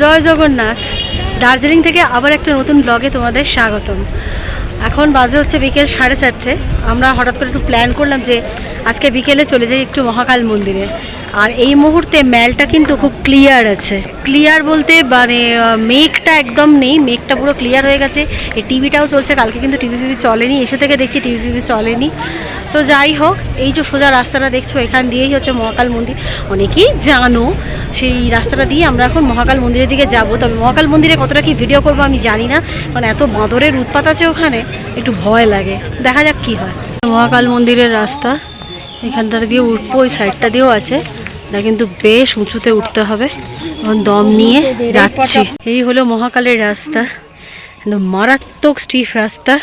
জয় জগন্নাথ। দার্জিলিং থেকে আবার একটা নতুন ব্লগে তোমাদের স্বাগতম। এখন বাজে হচ্ছে বিকেল 4:30। আমরা হঠাৎ করে একটু প্ল্যান করলাম যে আজকে বিকেলে চলে যাই একটু মহাকাল মন্দিরে। আর এই মুহূর্তে ম্যালটা কিন্তু খুব ক্লিয়ার আছে। ক্লিয়ার বলতে মানে মেঘটা একদম নেই, মেঘটা পুরো ক্লিয়ার হয়ে গেছে। এই টিভিটাও চলছে, কালকে কিন্তু টিভি চলেনি, এসে থেকে দেখছি টিভি চলেনি। তো যাই হোক, এই যে সোজা রাস্তাটা দেখছো এখান দিয়েই হচ্ছে মহাকাল মন্দির। অনেকেই জানো, সেই রাস্তাটা দিয়ে আমরা এখন মহাকাল মন্দিরের দিকে যাব। তবে মহাকাল মন্দিরে কতটা কি ভিডিও করবো আমি জানি না, কারণ এত বাঁদরের উৎপাত আছে ওখানে, একটু ভয় লাগে। দেখা যাক কি হয়। মহাকাল মন্দিরের রাস্তা এখানটা দিয়ে উঠবো, ওই সাইডটা দিয়েও আছে, এটা কিন্তু বেশ উঁচুতে উঠতে হবে। এখন দম নিয়ে যাচ্ছি। এই হলো মহাকালের রাস্তা, মারাত্মক স্টিফ রাস্তা।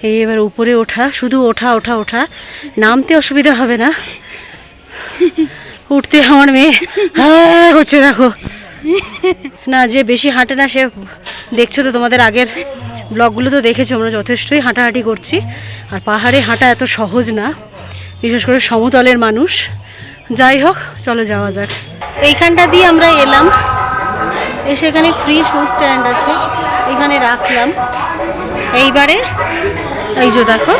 এই এবার উপরে ওঠা, শুধু ওঠা ওঠা ওঠা, নামতে অসুবিধা হবে না, উঠতে আমার মেয়ে হচ্ছে। দেখো না, যে বেশি হাঁটে না সে, দেখছো তো তোমাদের আগের ব্লগগুলো তো দেখেছো, আমরা যথেষ্টই হাঁটাহাঁটি করছি। আর পাহাড়ে হাঁটা এত সহজ না, বিশেষ করে সমতলের মানুষ। যাই হোক, চলো যাওয়া যাক। এইখানটা দিয়ে আমরা এলাম, এসে এখানে ফ্রি শু স্ট্যান্ড আছে, এখানে রাখলাম। এইবারে এই যে দেখো,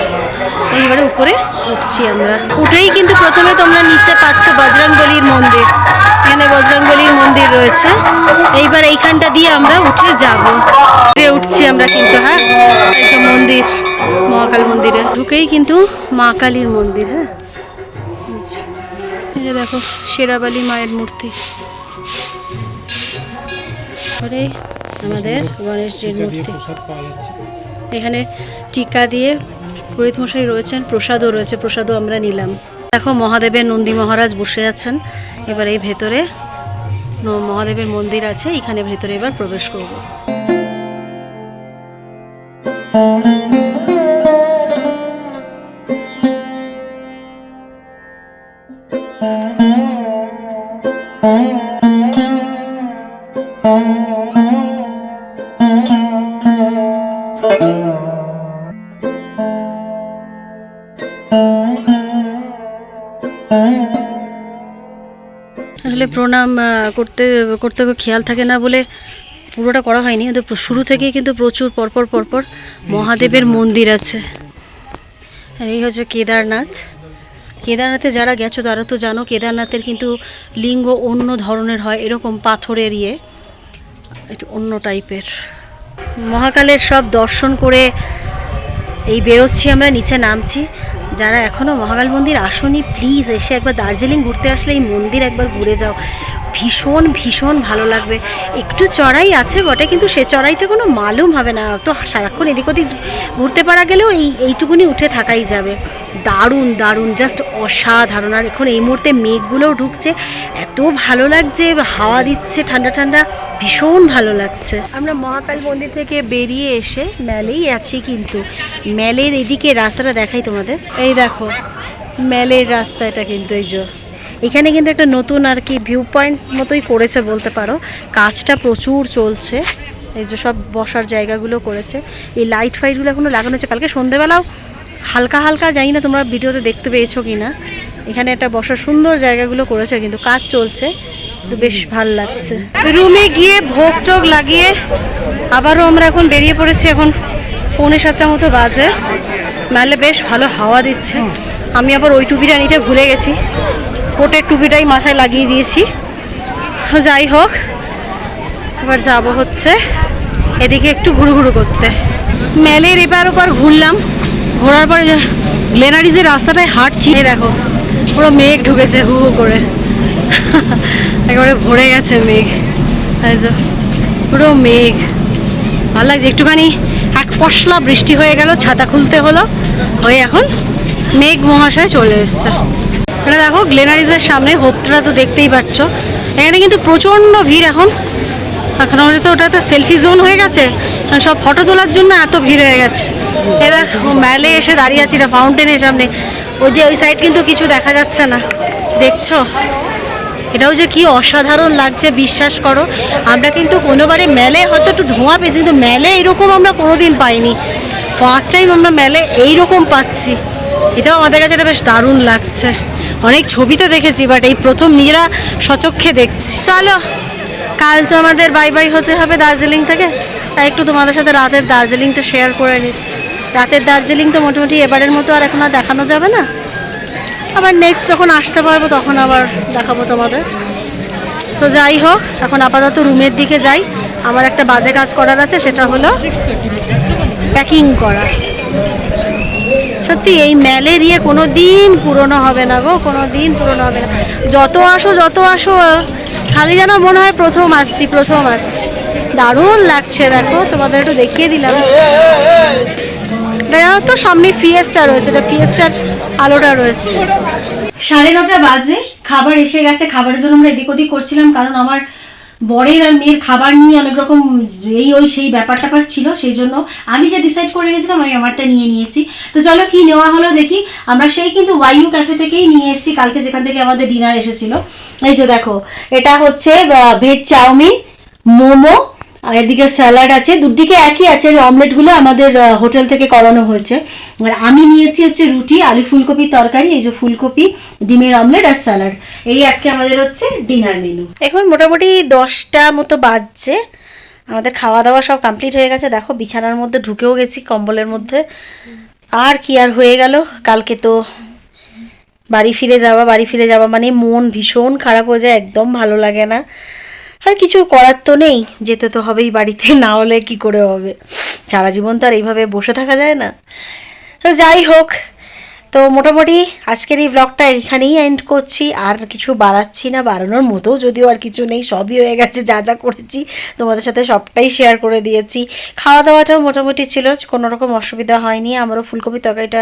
এইবারে উপরে উঠছি আমরা। উঠেই কিন্তু প্রথমে তোমরা নিচে পাচ্ছ বজরংবলীর মন্দির। এখানে বজরংবলীর মন্দির রয়েছে। এইবার এইখানটা দিয়ে আমরা উঠে যাব, উঠছি আমরা কিন্তু। হ্যাঁ, এই যে মন্দির, মহাকাল মন্দিরে ঢুকেই কিন্তু মা কালীর মন্দির। হ্যাঁ, এই যে দেখো শেরাবালি মায়ের মূর্তি, আমাদের গণেশজির মূর্তি। এখানে টিকা দিয়ে পুরোহিত মশাই রয়েছেন, প্রসাদও রয়েছে, প্রসাদও আমরা নিলাম। দেখো মহাদেবের নন্দী মহারাজ বসে আছেন। এবার এই ভেতরে মহাদেবের মন্দির আছে, এখানে ভেতরে এবার প্রবেশ করব। আসলে প্রণাম করতে করতে খেয়াল থাকে না বলে পুরোটা করা হয়নি, কিন্তু শুরু থেকেই কিন্তু প্রচুর পরপর মহাদেবের মন্দির আছে। এই হচ্ছে কেদারনাথ। কেদারনাথে যারা গেছো তারা তো জানো, কেদারনাথের কিন্তু লিঙ্গ অন্য ধরনের হয়, এরকম পাথরের একটু অন্য টাইপের। মহাকালের সব দর্শন করে এই বেরোচ্ছি আমরা, নিচে নামছি। যারা এখনও মহাকাল মন্দির আসনি, প্লিজ এসে একবার দার্জিলিং ঘুরতে আসলে এই মন্দির একবার ঘুরে যাও, ভীষণ ভীষণ ভালো লাগবে। একটু চড়াই আছে বটে, কিন্তু সে চড়াইটা কোনো মালুম হবে না, তো সারাক্ষণ এদিক ওদিক ঘুরতে পারা গেলেও এইটুকুনি উঠে থাকাই যাবে। দারুণ দারুণ, জাস্ট অসাধারণ। আর এখন এই মুহূর্তে মেঘগুলোও ঢুকছে, এত ভালো লাগছে, হাওয়া দিচ্ছে ঠান্ডা ঠান্ডা, ভীষণ ভালো লাগছে। আমরা মহাকাল মন্দির থেকে বেরিয়ে এসে ম্যালেই আছি, কিন্তু ম্যালের এদিকে রাস্তাটা দেখাই তোমাদের। এই দেখো ম্যালের রাস্তা, এটা কিন্তু এই যে এখানে কিন্তু একটা নতুন আর কি ভিউ পয়েন্ট মতোই করেছে বলতে পারো। কাজটা প্রচুর চলছে, এই যে সব বসার জায়গাগুলো করেছে। এই লাইট ফাইটগুলো এখনও লাগানো হচ্ছে, কালকে সন্ধেবেলাও হালকা হালকা, জানি না তোমরা ভিডিওতে দেখতে পেয়েছো কি না, এখানে একটা বসার সুন্দর জায়গাগুলো করেছে, কিন্তু কাজ চলছে, তো বেশ ভালো লাগছে। রুমে গিয়ে ভোগ টোগ লাগিয়ে আবারও আমরা এখন বেরিয়ে পড়েছি। এখন 6:45 মতো বাজে। নাহলে বেশ ভালো হাওয়া দিচ্ছে। আমি আবার ওই টুপিটা নিতে ভুলে গেছি, কোটের টুপিটাই মাথায় লাগিয়ে দিয়েছি। যাই হোক, এবার যাব হচ্ছে এদিকে একটু ঘুরু করতে। ম্যালের এপার ওপার ঘুরলাম, ঘোরার পর গ্লেনারিজের রাস্তাটায় হাঁটছি। দেখো পুরো মেঘ ঢুকেছে হু হু করে, একেবারে ভরে গেছে মেঘ, পুরো মেঘ। ভালো লাগছে। একটুখানি এক পশলা বৃষ্টি হয়ে গেল, ছাতা খুলতে হলো, হয়ে এখন মেঘ মহাশয় চলে এসছে। এটা দেখো গ্লেনারিজের সামনে, হোপটা তো দেখতেই পাচ্ছ। এখানে কিন্তু প্রচণ্ড ভিড় এখন। আমাদের তো ওটা তো সেলফি জোন হয়ে গেছে, সব ফটো তোলার জন্য এত ভিড় হয়ে গেছে। এবার ম্যালে এসে দাঁড়িয়ে আছি না ফাউন্টেনের সামনে, ওই সাইড কিন্তু কিছু দেখা যাচ্ছে না, দেখছো? এটাও যে কি অসাধারণ লাগছে বিশ্বাস করো। আমরা কিন্তু কোনোবারে ম্যালে হয়তো একটু ধোঁয়া পেয়েছি, কিন্তু ম্যালে এইরকম আমরা কোনোদিন পাইনি। ফার্স্ট টাইম আমরা ম্যালে এইরকম পাচ্ছি, এটাও আমাদের কাছে এটা বেশ দারুণ লাগছে। অনেক ছবিতে দেখেছি, বাট এই প্রথম নিজেরা সচক্ষে দেখছি। চলো কাল তো আমাদের বাই বাই হতে হবে দার্জিলিং থেকে, তাই একটু তোমাদের সাথে রাতের দার্জিলিংটা শেয়ার করে নিচ্ছি। রাতের দার্জিলিং তো মোটামুটি এবারের মতো আর এখন আর দেখানো যাবে না, আবার নেক্সট যখন আসতে পারবো তখন আবার দেখাবো তোমাদের। তো যাই হোক, এখন আপাতত রুমের দিকে যাই। আমার একটা বাজে কাজ করার আছে, সেটা হলো প্যাকিং করা। সত্যি এই ম্যালেরিয়া কোনো দিন পুরনো হবে না গো, কোনো দিন পুরনো হবে না। যত আসো খালি যেন মনে হয় প্রথম আসছি। দারুণ লাগছে, দেখো তোমাদের একটু দেখিয়ে দিলাম। তো সামনে ফিয়েস্টা রয়েছে, এটা ফিয়েস্টার আলোটা রয়েছে। 9:30 বাজে, খাবার এসে গেছে। খাবারের জন্য আমরা এদিক ওদিক করছিলাম, কারণ আমার বরের আর মেয়ের খাবার নিয়ে অনেক রকম সেই ব্যাপার ছিল, সেই জন্য আমি যে ডিসাইড করে গেছিলাম আমি আমারটা নিয়ে নিয়েছি। তো চলো কি নেওয়া হলো দেখি। আমরা সেই কিন্তু ওয়াইউ ক্যাফে থেকেই নিয়ে এসেছি কালকে, যেখান থেকে আমাদের ডিনার এসেছিল। এই যে দেখো, এটা হচ্ছে ভেজ চাউমিন, মোমো, আর এদিকে স্যালাড আছে। দুদিকে একই আছে, অমলেটগুলো আমাদের হোটেল থেকে করানো হয়েছে। আর আমি নিয়েছি হচ্ছে রুটি, আলু ফুলকপির তরকারি, এই যে ফুলকপি, ডিমের অমলেট আর স্যালাড। এই আজকে আমাদের হচ্ছে ডিনার মেনু। এখন মোটামুটি 10টা মতো বাজছে, আমাদের খাওয়া দাওয়া সব কমপ্লিট হয়ে গেছে। দেখো বিছানার মধ্যে ঢুকেও গেছি, কম্বলের মধ্যে। আর কি আর হয়ে গেল, কালকে তো বাড়ি ফিরে যাওয়া মানে মন ভীষণ খারাপ হয়ে যায়, একদম ভালো লাগে না। আর কিছু করার তো নেই, যেতে তো হবেই বাড়িতে, না হলে কি করে হবে। সারা জীবন তো আর এইভাবে বসে থাকা যায় না। তো যাই হোক, তো মোটামুটি আজকের এই ব্লগটা এখানেই এন্ড করছি। আর কিছু বাড়াচ্ছি না, বাড়ানোর মতো যদিও আর কিছু নেই, সবই হয়ে গেছে। যা করেছি তোমাদের সাথে সবটাই শেয়ার করে দিয়েছি। খাওয়া দাওয়াটাও মোটামুটি ছিল, কোনো রকম অসুবিধা হয়নি। আমারও ফুলকপি তরকারিটা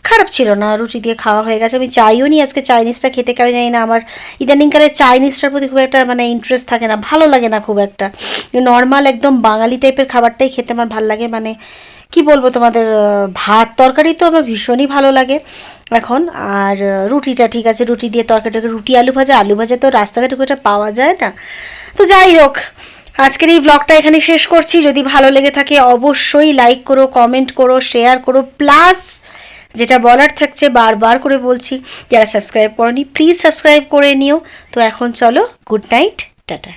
খারাপ ছিল না, রুটি দিয়ে খাওয়া হয়ে গেছে। আমি চাইও নি আজকে চাইনিজটা খেতে, কারণ জানি না আমার ইদানিংকালে চাইনিজটার প্রতি খুব একটা মানে ইন্টারেস্ট থাকে না, ভালো লাগে না খুব একটা। নর্মাল একদম বাঙালি টাইপের খাবারটাই খেতে আমার ভালো লাগে। মানে কি বলবো তোমাদের, ভাত তরকারি তো আমার ভীষণই ভালো লাগে এখন। আর রুটিটা ঠিক আছে, রুটি দিয়ে তরকারিটাকে, রুটি আলু ভাজা তো রাস্তাঘাটে খুব একটা পাওয়া যায় না। তো যাই হোক, আজকের এই ব্লগটা এখানে শেষ করছি। যদি ভালো লেগে থাকে অবশ্যই লাইক করো, কমেন্ট করো, শেয়ার করো, প্লাস যেটা বলার থাকছে বারবার করে বলছি, যারা সাবস্ক্রাইব করোনি প্লিজ সাবস্ক্রাইব করে নিও। তো এখন চলো, গুড নাইট, টাটা।